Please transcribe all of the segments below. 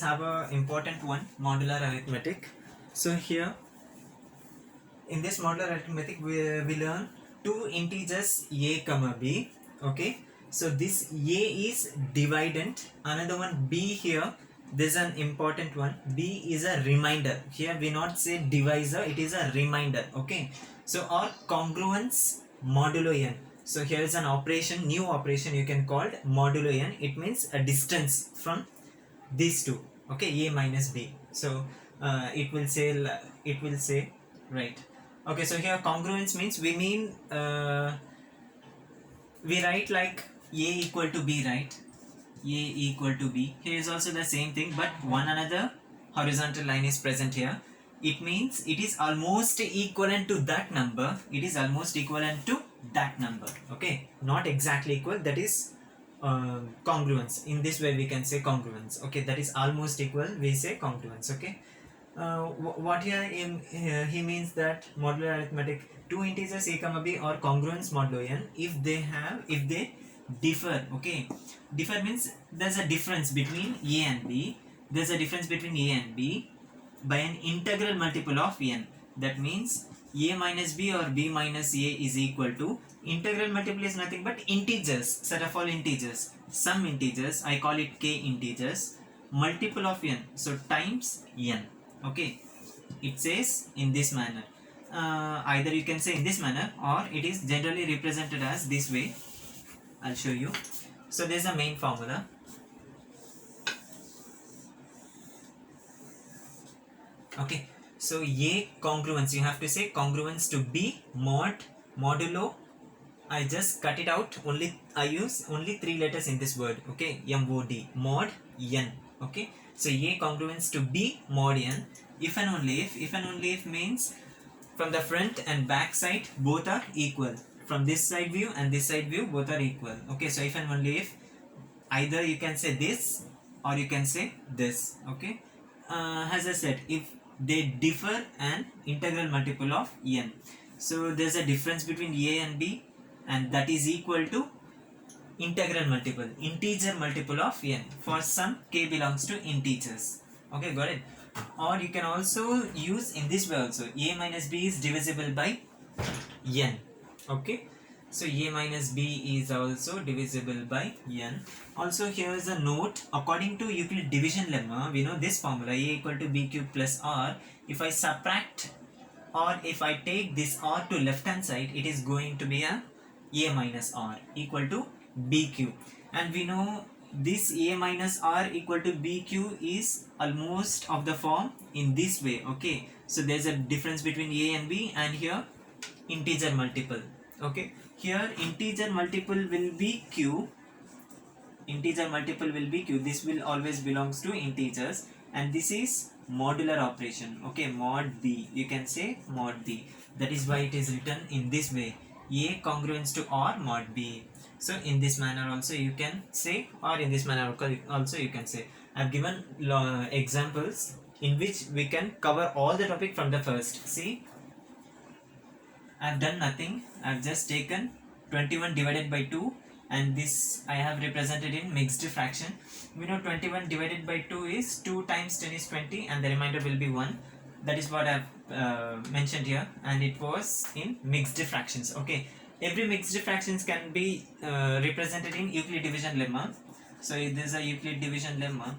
have a important one, modular arithmetic. So here in this modular arithmetic we learn two integers a comma b. Okay, so this a is dividend, another one b. Here there's an important one, b is a remainder. Here we not say divisor, it is a remainder. Okay, so or congruence modulo n. So here is an operation, new operation you can call it modulo n. It means a distance from these two. Okay, a minus b. So it will say right. Okay, so here congruence means we mean we write like a equal to b, right? A equal to b. Here is also the same thing, but one another horizontal line is present here. It means it is almost equivalent to that number. It is almost equivalent to that number. Okay, not exactly equal. That is congruence. In this way we can say congruence. Okay, that is almost equal. We say congruence. Okay. What here he means that modular arithmetic, two integers a comma b or congruence modulo n if they differ. Okay, differ means there's a difference between a and b. There's a difference between a and b by an integral multiple of n. That means a minus b or b minus a is equal to, integral multiple is nothing but integers, set of all integers, some integers, I call it k integers, multiple of n, so times n. Okay, it says in this manner. Either you can say in this manner or it is generally represented as this way. I'll show you. So there's a main formula. Okay, so a congruence, you have to say congruence to b modulo. I just cut it out, I use only three letters in this word. Okay, mod n. Okay, so a congruence to b mod n. If and only if means from the front and back side both are equal, from this side view and this side view both are equal. Okay, so if and only if, either you can say this or you can say this. Okay, as I said, if they differ an integral multiple of n, so there's a difference between a and b, and that is equal to integral multiple, integer multiple of n for some k belongs to integers. Okay, got it? Or you can also use in this way also, a minus b is divisible by n. Okay, so a minus b is also divisible by n. Also here is a note, according to Euclid division lemma, we know this formula, a equal to b cube plus r. If I subtract or if I take this r to left hand side, it is going to be a minus r equal to b cube, and we know this a minus r equal to b cube is almost of the form in this way. Okay, so there's a difference between a and b, and here integer multiple. Okay, here integer multiple will be q, this will always belongs to integers, and this is modular operation. Okay, mod b, you can say mod b. That is why it is written in this way, a congruence to r mod b. So in this manner also you can say, or in this manner also you can say. I have given examples in which we can cover all the topic from the first. See, I have done nothing. I have just taken 21 divided by 2, and this I have represented in mixed fraction. We know 21 divided by 2 is 2 times 10 is 20, and the remainder will be 1. That is what I have mentioned here, and it was in mixed fractions. Okay, every mixed fractions can be represented in Euclid division lemma. So this is a Euclid division lemma.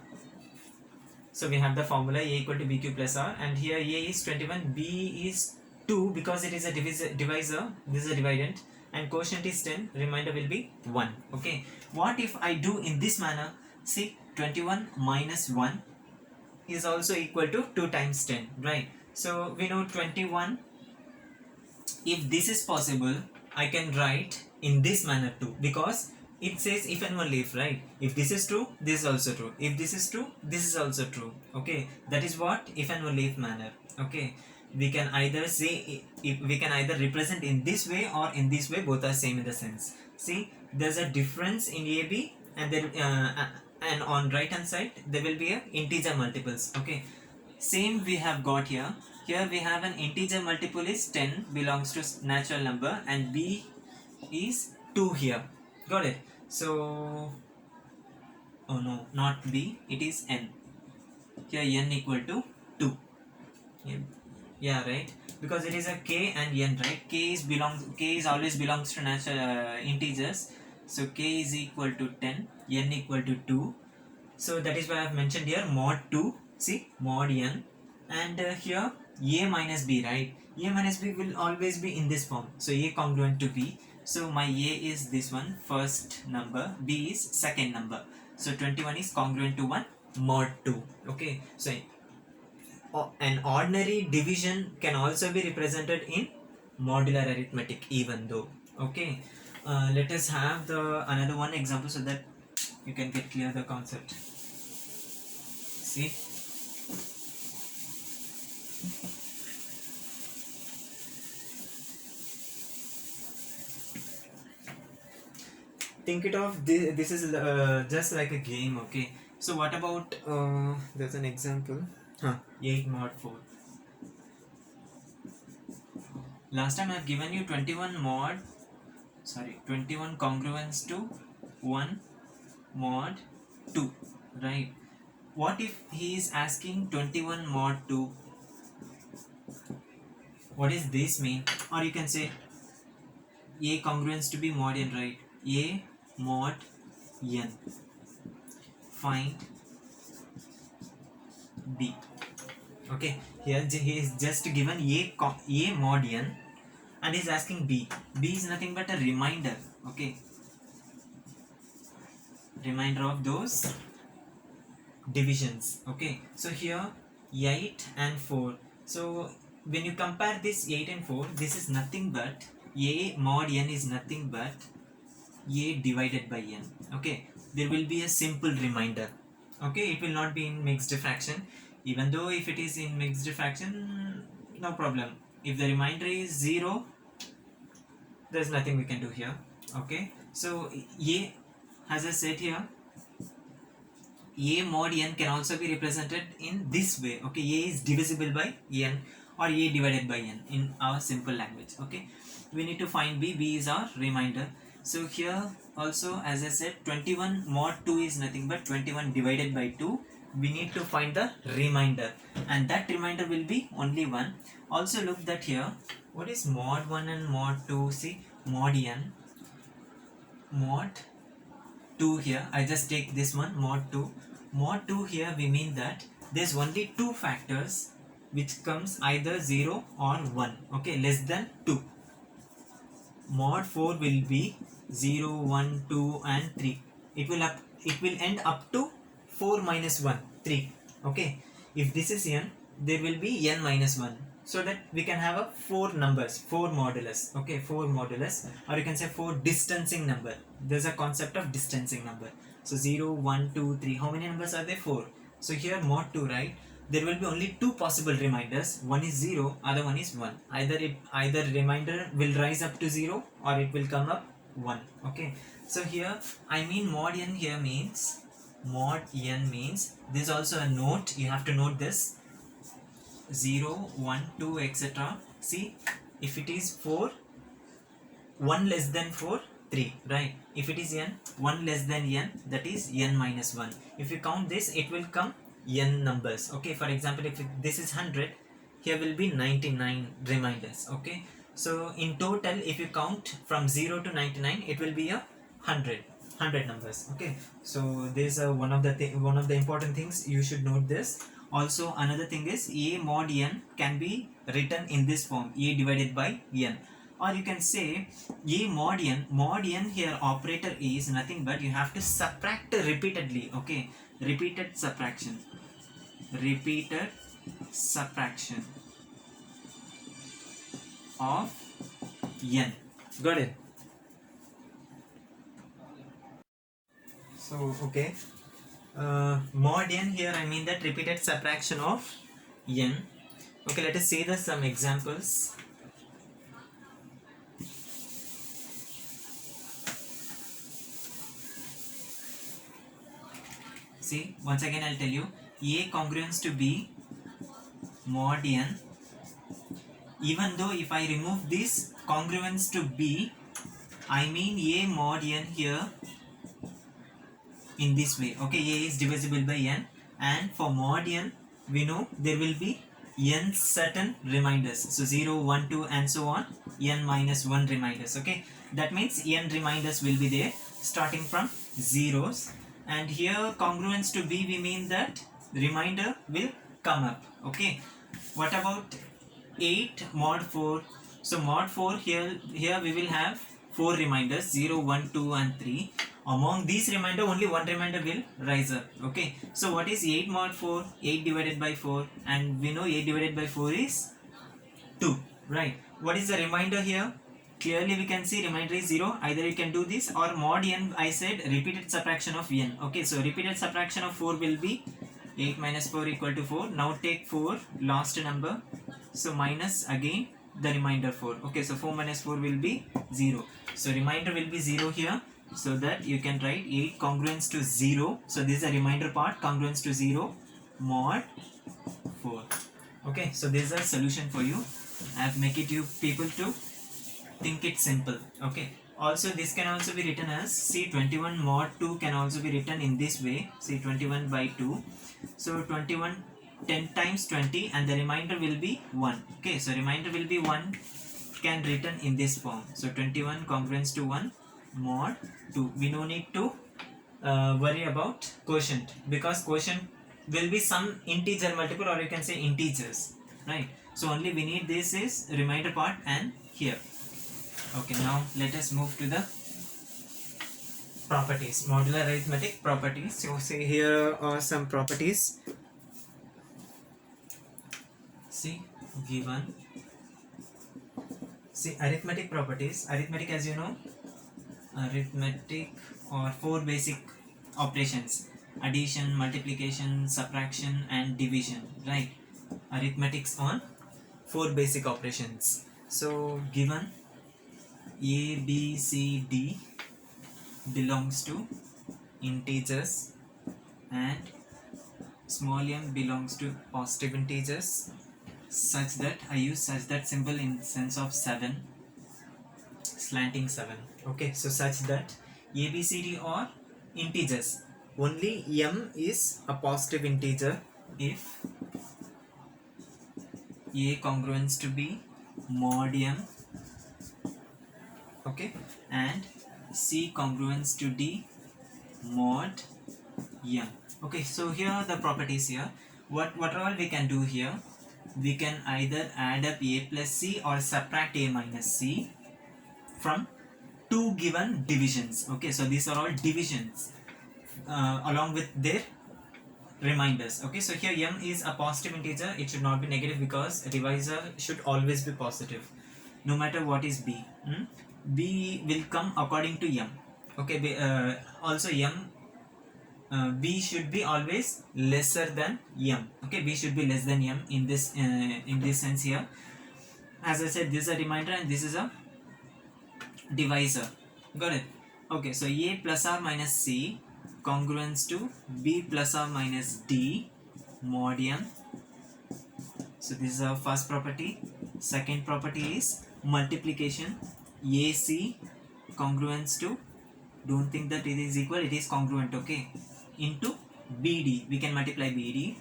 So we have the formula a equal to b cube plus r, and here a is 21, b is 2 because it is a divisor, this is a dividend, and quotient is 10, remainder will be 1. Okay, what if I do in this manner? See, 21 minus 1 is also equal to 2 times 10, right? So we know 21, if this is possible, I can write in this manner too, because it says if and only if, right? If this is true, this is also true. If this is true, this is also true. Okay, that is what if and only if manner. Okay, we can either say, if we can either represent in this way or in this way, both are same in the sense. See, there's a difference in AB, and then and on right hand side there will be a integer multiples. Okay, same we have got here. Here we have an integer multiple is 10, belongs to natural number, and b is 2 here. Got it? So, oh no, not b, it is n. here n equal to 2. Yeah, right, because it is a k and n, right? K is always belongs to natural integers, so k is equal to 10, n equal to 2. So that is why I have mentioned here mod 2, see, mod n, and here a minus b, right? A minus b will always be in this form, so a congruent to b. So my a is this one, first number, b is second number, so 21 is congruent to 1 mod 2. Okay, so an ordinary division can also be represented in modular arithmetic, even though. Okay, let us have the another one example so that you can get clear the concept. See, think it of this is just like a game. Okay, so what about there's an example, 8 mod 4. Last time I have given you 21 congruence to 1 mod 2, right? What if he is asking 21 mod 2? What does this mean? Or you can say a congruence to be mod n, right? A mod n. Find b. Okay, here he is just given a mod n and is asking b. B is nothing but a reminder. Okay, reminder of those divisions. Okay, so here 8 and 4. So when you compare this 8 and 4, this is nothing but a mod n is nothing but a divided by n. Okay, there will be a simple reminder. Okay, it will not be in mixed fraction, even though if it is in mixed fraction, no problem. If the remainder is 0, there's nothing we can do here. Okay, so a, as I said here, a mod n can also be represented in this way. Okay, a is divisible by n or a divided by n in our simple language. Okay, we need to find b. B is our remainder. So here also, as I said, 21 mod 2 is nothing but 21 divided by 2. We need to find the remainder, and that remainder will be only 1. Also look that here, what is mod 1 and mod 2? See, mod n, mod 2 here, I just take this one, mod 2. Mod 2 here, we mean that there's only two factors which comes either 0 or 1. Okay, less than 2. Mod 4 will be 0, 1, 2 and 3. It will end up to 4 minus 1, 3. Okay, if this is n, there will be n minus 1, so that we can have a 4 numbers, 4 modulus. Okay, 4 modulus, or you can say 4 distancing number. There's a concept of distancing number. So 0, 1, 2, 3. How many numbers are there? 4. So here mod 2, right? There will be only two possible reminders. One is 0, other one is 1. Either remainder will rise up to 0 or it will come up 1. Okay, so here I mean mod n here means, mod n means, this is also a note, you have to note this, 0, 1, 2, etc. See, if it is 4, 1 less than 4, 3, right? If it is n, 1 less than n, that is n minus 1. If you count this, it will come n numbers. Okay, for example, if this is 100, here will be 99 reminders. Okay, so in total, if you count from 0 to 99, it will be a 100 numbers. Okay, so this is one of the important things you should note this. Also, another thing is a mod n can be written in this form, a divided by n. Or you can say a mod n here operator is nothing but you have to subtract repeatedly. Okay, repeated subtraction of n. Got it? So okay, mod n here I mean that repeated subtraction of n. Okay, let us see some examples. See, once again I'll tell you, a congruence to b mod n, even though if I remove this congruence to b, I mean a mod n here in this way. Okay, a is divisible by n, and for mod n we know there will be n certain reminders, so 0 1 2 and so on, n minus 1 reminders. Okay, that means n reminders will be there starting from zeros, and here congruence to b we mean that the remainder will come up. Okay, what about 8 mod 4? So mod 4, here we will have 4 reminders, 0 1 2 and 3. Among these remainder only one remainder will rise up. Okay, so what is 8 mod 4? 8 divided by 4, and we know 8 divided by 4 is 2, right? What is the remainder here? Clearly we can see remainder is 0. Either you can do this or mod n, I said repeated subtraction of n. Okay, so repeated subtraction of 4 will be 8 minus 4 equal to 4. Now take 4 last number, so minus again the remainder 4. Okay, so 4 minus 4 will be 0, so remainder will be 0 here, so that you can write 8 congruence to 0. So this is the remainder part, congruence to 0 mod 4. Okay, so this is a solution for you. I have make it you people to think it simple. Okay, also this can also be written as C21 mod 2 can also be written in this way, C21 by 2. So 21 10 times 20 and the remainder will be 1. Okay, so remainder will be 1 can written in this form. So 21 congruence to 1 mod 2. We no need to worry about quotient, because quotient will be some integer multiple, or you can say integers, right? So only we need this is remainder part and here. Okay, now let us move to the properties, modular arithmetic properties. So say here are some properties. See, given, see arithmetic properties. Arithmetic, as you know, arithmetic or 4 basic operations: addition, multiplication, subtraction and division, right? Arithmetics on 4 basic operations. So given a b c d belongs to integers and small m belongs to positive integers, such that I use such that symbol in sense of 7, slanting 7. Okay, so such that a b c d are integers, only m is a positive integer if a congruence to b mod m, okay, and c congruence to d mod m. Okay, so here are the properties here. What all we can do here? We can either add up a plus c or subtract a minus c from two given divisions. Okay, so these are all divisions along with their reminders. Okay, so here m is a positive integer, it should not be negative because divisor should always be positive no matter what is b. B will come according to m. Okay, also m, b should be always lesser than m. Okay, b should be less than m in this sense here. As I said, this is a reminder and this is a divisor. Got it? Okay, so a plus or minus c congruence to b plus or minus d mod m. So this is our first property. Second property is multiplication. AC congruence to, don't think that it is equal, it is congruent, okay, into BD. We can multiply BD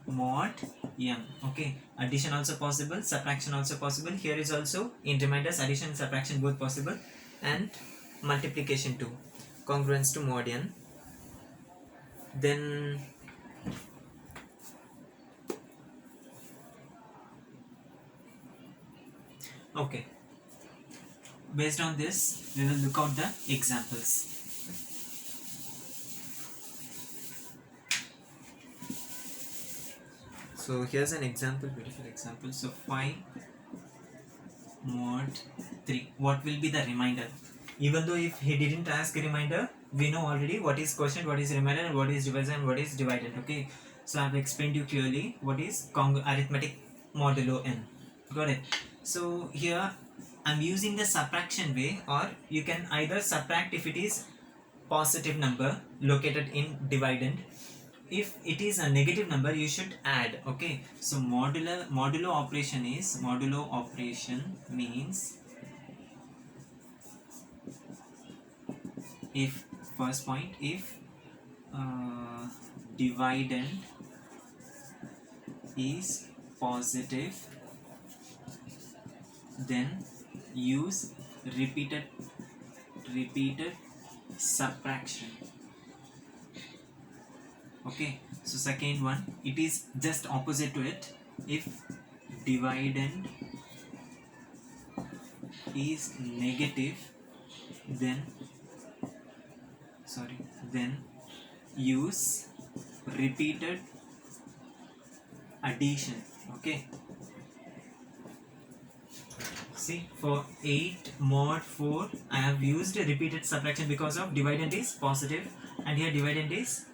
mod m. Okay, addition also possible, subtraction also possible. Here is also in reminders addition and subtraction both possible, and multiplication too, congruence to mod n. Then okay, based on this we will look out the examples. So here's an example, beautiful example. So 5 mod 3, what will be the remainder? Even though if he didn't ask a remainder, we know already what is quotient, what is remainder, and what is divisor and what is divided. Okay, so I've explained you clearly what is arithmetic modulo n. Got it? So here I'm using the subtraction way, or you can either subtract if it is positive number located in dividend. If it is a negative number, you should add. Okay, so modulo operation is, modulo operation means, if first point, if dividend is positive, then use repeated subtraction. Okay, so second one, it is just opposite to it. If dividend is negative, then use repeated addition. Okay, see, for 8 mod 4 I have used repeated subtraction because of dividend is positive and here dividend is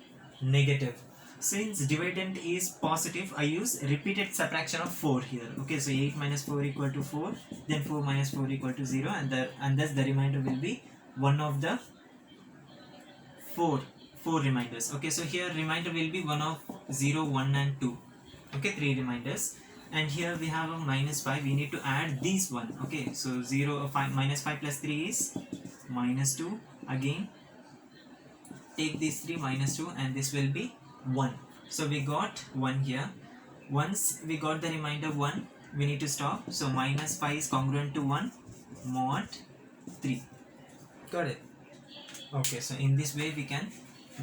negative. Since dividend is positive, I use repeated subtraction of 4 here. Okay, so 8 minus 4 equal to 4, then 4 minus 4 equal to 0, and thus the remainder will be one of the four reminders. Okay, so here remainder will be one of 0, 1 and 2. Okay, 3 reminders. And here we have a minus 5, we need to add these one. Okay, so 0, 5, minus 5 plus 3 is minus 2. Again take these 3 minus 2 and this will be 1. So we got 1 here. Once we got the remainder 1, we need to stop. So minus 5 is congruent to 1 mod 3. Got it? Okay, so in this way we can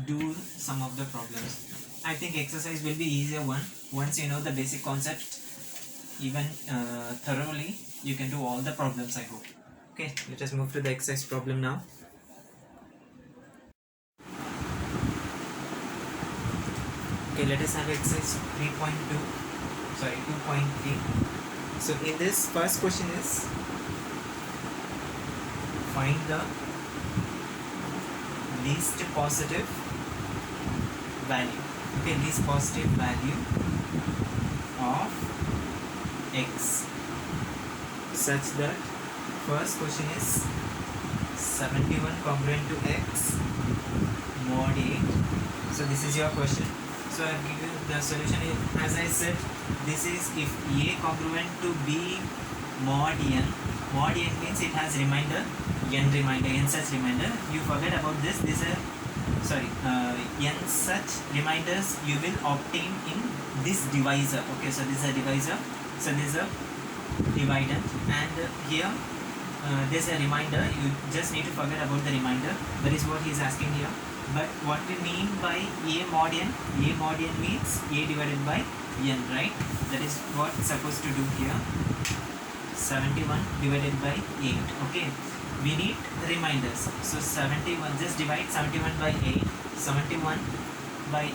do some of the problems. I think exercise will be easier one. Once you know the basic concept even thoroughly, you can do all the problems, I hope. Okay, let us move to the exercise problem now. Okay, let us have exercise 2.3. So in this first question is find the least positive value. Okay, least positive value of x such that first question is 71 congruent to x mod 8. So this is your question. So I give you the solution. As I said, this is if a congruent to b mod n. Mod n means it has remainder, n such remainder. You forget about this. This is n such reminders you will obtain in this divisor. Okay, so this is a divisor. So this is a dividend, and here there's a remainder. You just need to forget about the remainder. That is what he is asking here. But what we mean by a mod n? A mod n means a divided by n, right? That is what it's supposed to do here. 71 divided by 8. Okay, we need reminders. So 71, just divide 71 by 8. 71 by 8,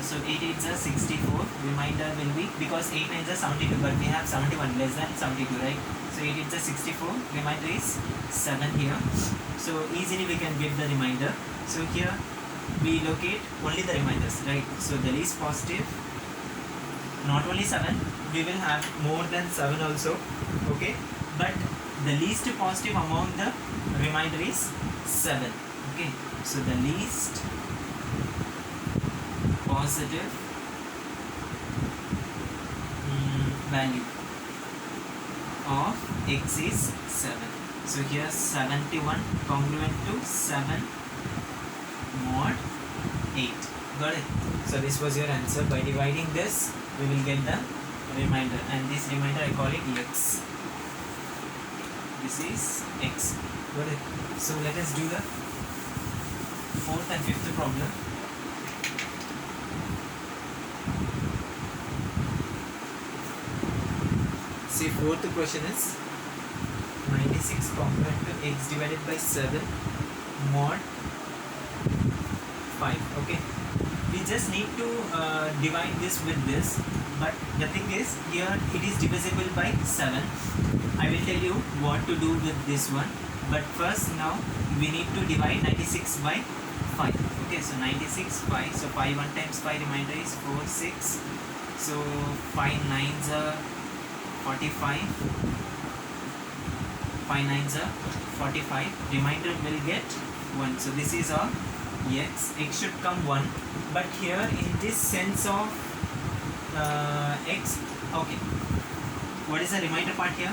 so 8 is a 64. Remainder will be, because 8 9 is a 72, but we have 71 less than 72, right? So 8 is a 64. Remainder is 7 here. So easily we can get the remainder. So here we locate only the reminders, right? So the least positive, not only 7, we will have more than 7 also. Okay, but the least positive among the remainder is 7. Okay, so the least positive value of x is 7. So here 71 congruent to 7 mod 8. Got it? So this was your answer. By dividing this, we will get the remainder, and this remainder I call it x. This is x. Got it? So let us do the fourth and fifth problem. See, fourth question is 96 congruent to x divided by 7 mod 5. Okay, we just need to divide this with this, but the thing is here it is divisible by 7. I will tell you what to do with this one, but first now we need to divide 96 by 5. Okay, so 96 5, so 5 1 times 5 remainder is 4 6. So 5 9s are 45, 5 9s are 45, remainder will get 1. So this is our x should come 1, but here in this sense of x, okay, what is the remainder part here?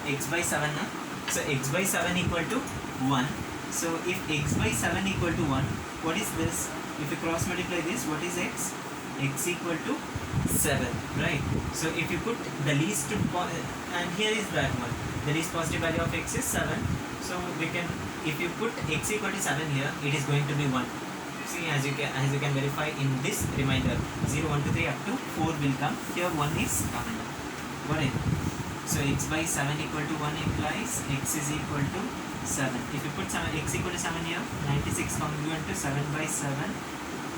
X by 7, na? So x by 7 equal to 1. So if x by 7 equal to 1, what is this? If you cross multiply this, what is x? X equal to 7, right? So if you put the least and here is that one, the least positive value of x is 7. So we can, if you put x equal to 7 here, it is going to be 1. See, as you can verify in this remainder, 0, 1, 2, 3 up to 4 will come. Here 1 is common. Got it? So x by 7 equal to 1 implies x is equal to 7. If you put x equal to 7 here, 96 congruent to 7 by 7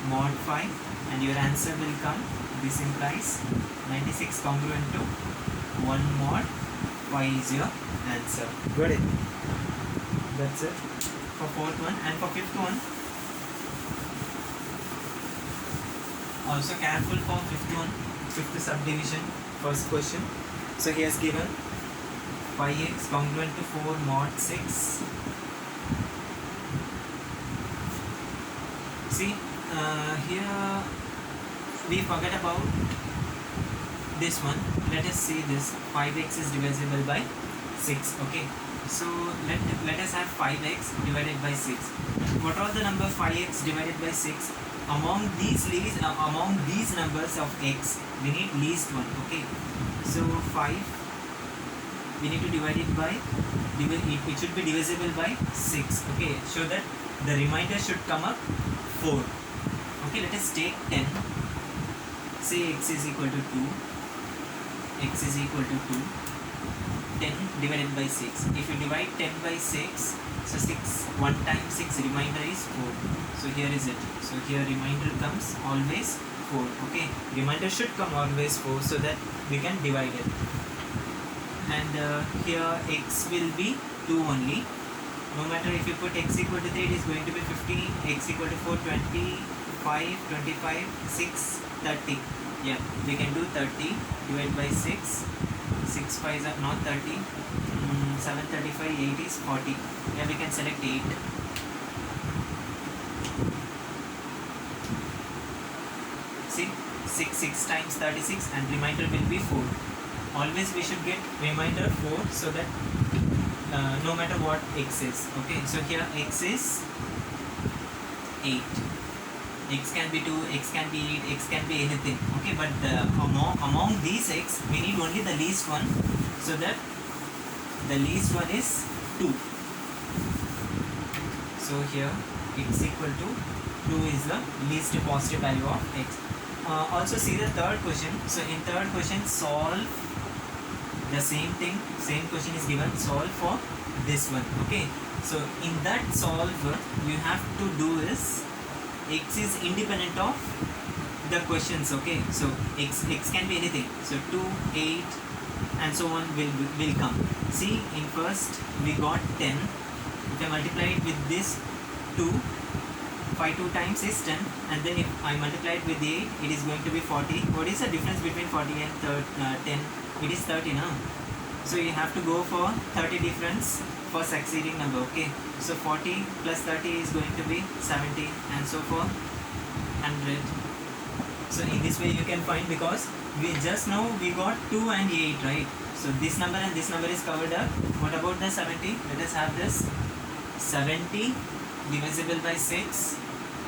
mod 5, and your answer will come. This implies 96 congruent to 1 mod 5 is your answer. Got it? That's it for fourth one. And for fifth one, also careful for fifth subdivision, first question. So he has given 5x congruent to 4 mod 6. See, here we forget about this one. Let us see this. 5x is divisible by 6. Okay, so let us have 5x divided by 6. What are the number 5x divided by 6? Among these numbers of x, we need least one. Okay, so 5 we need to divide it by, it should be divisible by 6. Okay, so that the remainder should come up 4. Okay, let us take 10. Say x is equal to 2. X is equal to 2. 10 divided by 6. If you divide 10 by 6, so 6, 1 times 6, remainder is 4. So here is it. So here remainder comes always 4. Okay, remainder should come always 4, so that we can divide it. And here x will be 2 only. No matter if you put x equal to 3, it is going to be 50. X equal to 4, 25, 25, 6, 30. Yeah, we can do 30 divided by 6. 6 5s are not 30. 7, 35, 8 is 40. Yeah, we can select 8. See, 6 times 36, and remainder will be 4. Always we should get remainder 4, so that no matter what x is. Okay, so here x is 8. X can be 2, x can be 8, x can be anything. Okay, but among these x, we need only the least one, so that the least one is 2. So here x equal to 2 is the least positive value of x. Also see the third question. So in third question, solve the same thing. Same question is given. Solve for this one. Okay, so in that solve, you have to do is x is independent of the questions. Okay, so x can be anything. So 2, 8, and so on will come. See, in first we got 10. If I multiply it with this 2, 5 2 times is 10, and then if I multiply it with 8, it is going to be 40. What is the difference between 40 and 10? It is 30 now. So you have to go for 30 difference for succeeding number. Okay, so 40 plus 30 is going to be 70, and so for 100. So in this way you can find, because we just now we got 2 and 8, right? So this number and this number is covered up. What about the 70? Let us have this. 70 divisible by 6,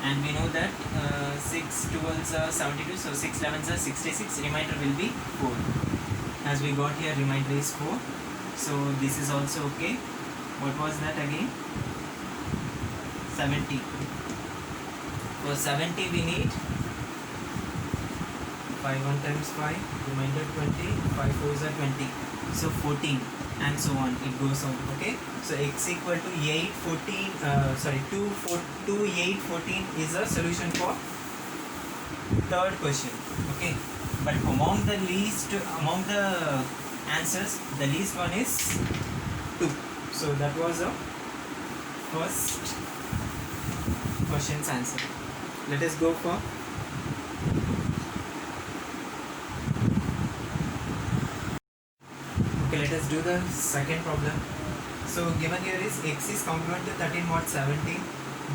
and we know that 6 12s are 72, so 6 11s are 66. Remainder will be 4. As we got here, remainder is 4. So this is also okay. What was that again? 70. For 70 we need 5 1 times 5, remainder 20, 5 4s are 20. So 14, and so on it goes on. Okay, so x equal to 8 14 2 8 14 is a solution for third question. Okay, but among the answers, the least one is 2. So that was a first question's answer. Let us go for let us do the second problem. So given here is x is congruent to 13 mod 17,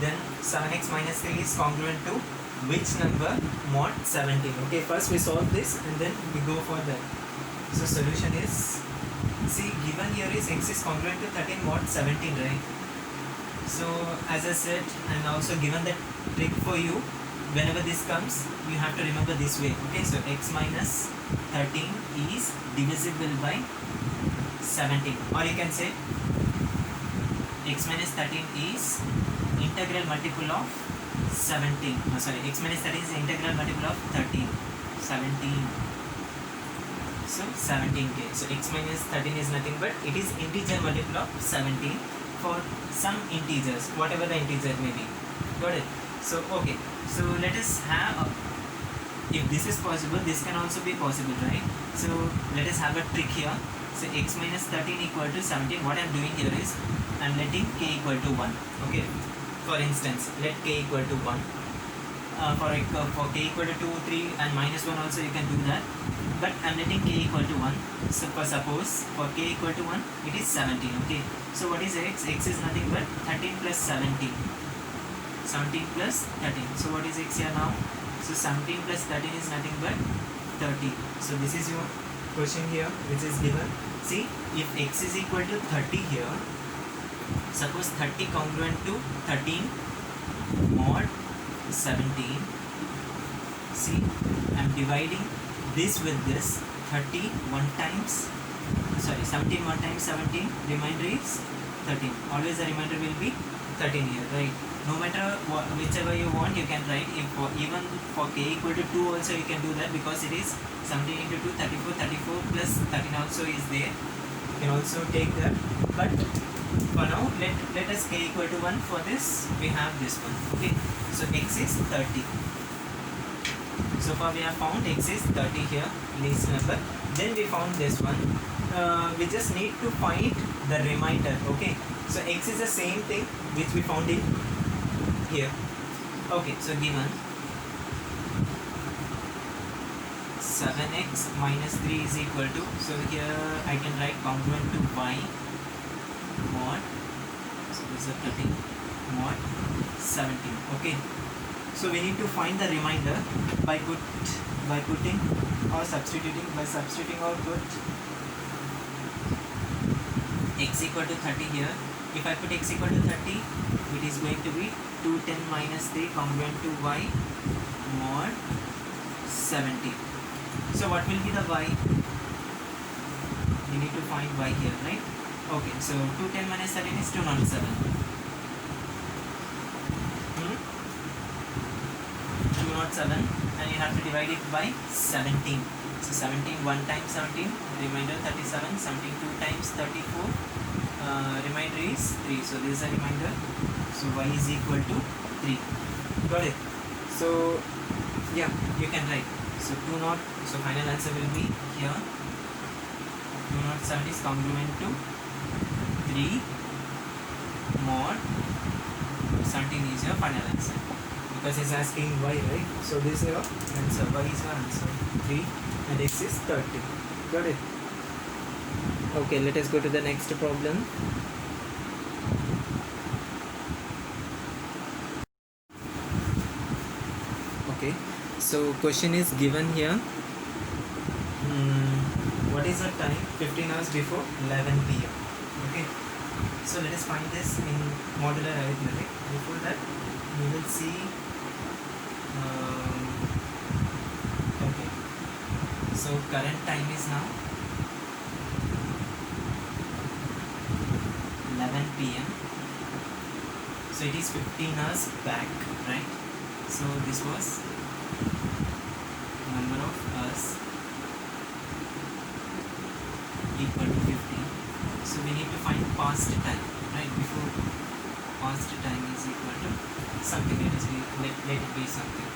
then 7x minus 3 is congruent to which number mod 17. Okay, first we solve this and then we go for that. So solution is, see, given here is x is congruent to 13 mod 17, right? So as I said, and also given the trick for you, whenever this comes, you have to remember this way. Okay, so x minus 13 is divisible by 17, or you can say x minus 13 is integral multiple of 17. No, sorry, x minus 13 is integral multiple of 13. 17. So 17k. So x minus 13 is nothing but it is integer multiple of 17 for some integers, whatever the integer may be. Got it? So okay. So let us have if this is possible, this can also be possible, right? So let us have a trick here. So x minus 13 equal to 17. What I am doing here is I am letting k equal to 1. Okay. For instance, let k equal to 1. For k equal to 2, 3 and minus 1 also you can do that. But I am letting k equal to 1. So suppose for k equal to 1, it is 17. Okay. So what is x? X is nothing but 13 plus 17. 17 plus 13. So what is x here now? So 17 plus 13 is nothing but 30. So this is your question here which is given. See, if x is equal to 30 here, suppose 30 congruent to 13 mod 17. See, I am dividing this with this. 30 1 times, sorry, 17 1 times 17, remainder is 13. Always the remainder will be 13 here, right? No matter whichever you want, you can write. If even for k equal to 2 also you can do that, because it is 17 into 2, 34, 34 plus 13 also is there. You can also take that. But for now, let us k equal to 1. For this, we have this one. Okay. So x is 30. So far we have found x is 30 here, least number. Then we found this one. We just need to find the remainder. Okay. So x is the same thing which we found in here. Okay, so given 7x minus 3 is equal to, so here I can write congruent to y mod, so this is 13 mod 17. Okay, so we need to find the remainder by putting or substituting, or put x equal to 30 here. If I put x equal to 30, it is going to be 210 minus 3 congruent to y mod 70. So what will be the y? We need to find y here, right? Okay, so 210 minus 13 is 207. 207, and you have to divide it by 17. So 17 1 times 17, remainder 37. 17 2 times 34, remainder is 3. So this is a remainder. So y is equal to 3. Got it? So yeah, you can write. So 20. So final answer will be here. 207 is congruent to 3 mod 17 is your final answer. Because it's asking y, right? So this is your answer. Y is your answer. 3 and x is 30. Got it? Okay, let us go to the next problem. Okay, so question is given here. What is the time? 15 hours before 11 p.m. Okay, so let us find this in modular arithmetic. Before that, we will see. Okay, so current time is now 11 p.m. So it is 15 hours back, right? So this was number of hours equal to 15. So we need to find past time, right? Before past time is equal to something. Let it be something.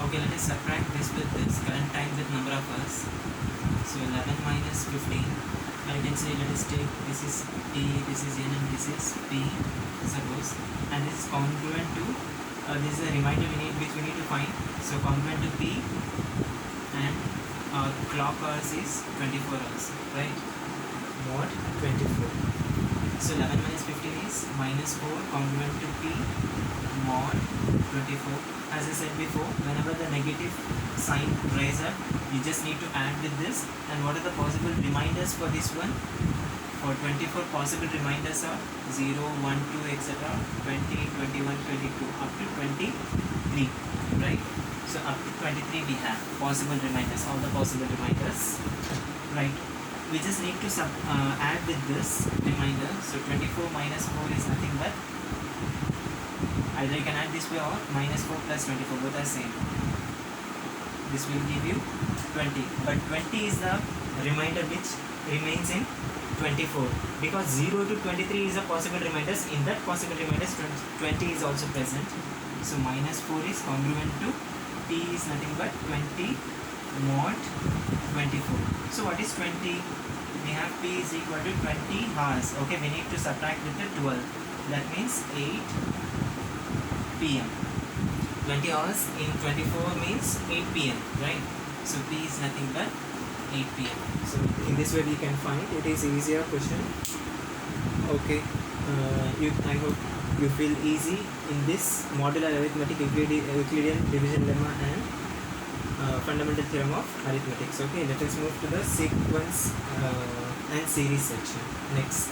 Okay, let us subtract this with this current time with number of hours. So 11 minus 15. I can say, let us take, this is t, this is n, and this is p, suppose, and this is congruent to this is a remainder which we need to find. So congruent to p, and clock hours is 24 hours, right? Mod 24. So 11 minus 15 is minus 4 congruent to p mod 24. As I said before, whenever the negative sign rise up, you just need to add with this. And what are the possible reminders for this one? For 24, possible reminders are 0, 1, 2, etc. 20, 21, 22 up to 23. right? So up to 23 we have possible reminders, all the possible reminders, right? We just need to add with this reminder. So 24 minus 4 is nothing but, either you can add this way or minus 4 plus 24, both are same. This will give you 20, but 20 is the remainder which remains in 24, because 0 to 23 is a possible reminders. In that possible reminders 20 is also present. So minus 4 is congruent to t is nothing but 20 mod 24. So what is 20? We have p is equal to 20 hours. Okay, we need to subtract with the 12. That means 8 p.m. 20 hours in 24 means 8 p.m. right? So p is nothing but 8 p.m. So in this way we can find. It is easier question. Okay, I hope you feel easy in this modular arithmetic, Euclidean division lemma and fundamental theorem of arithmetic. Okay, let us move to the sequence and series section next.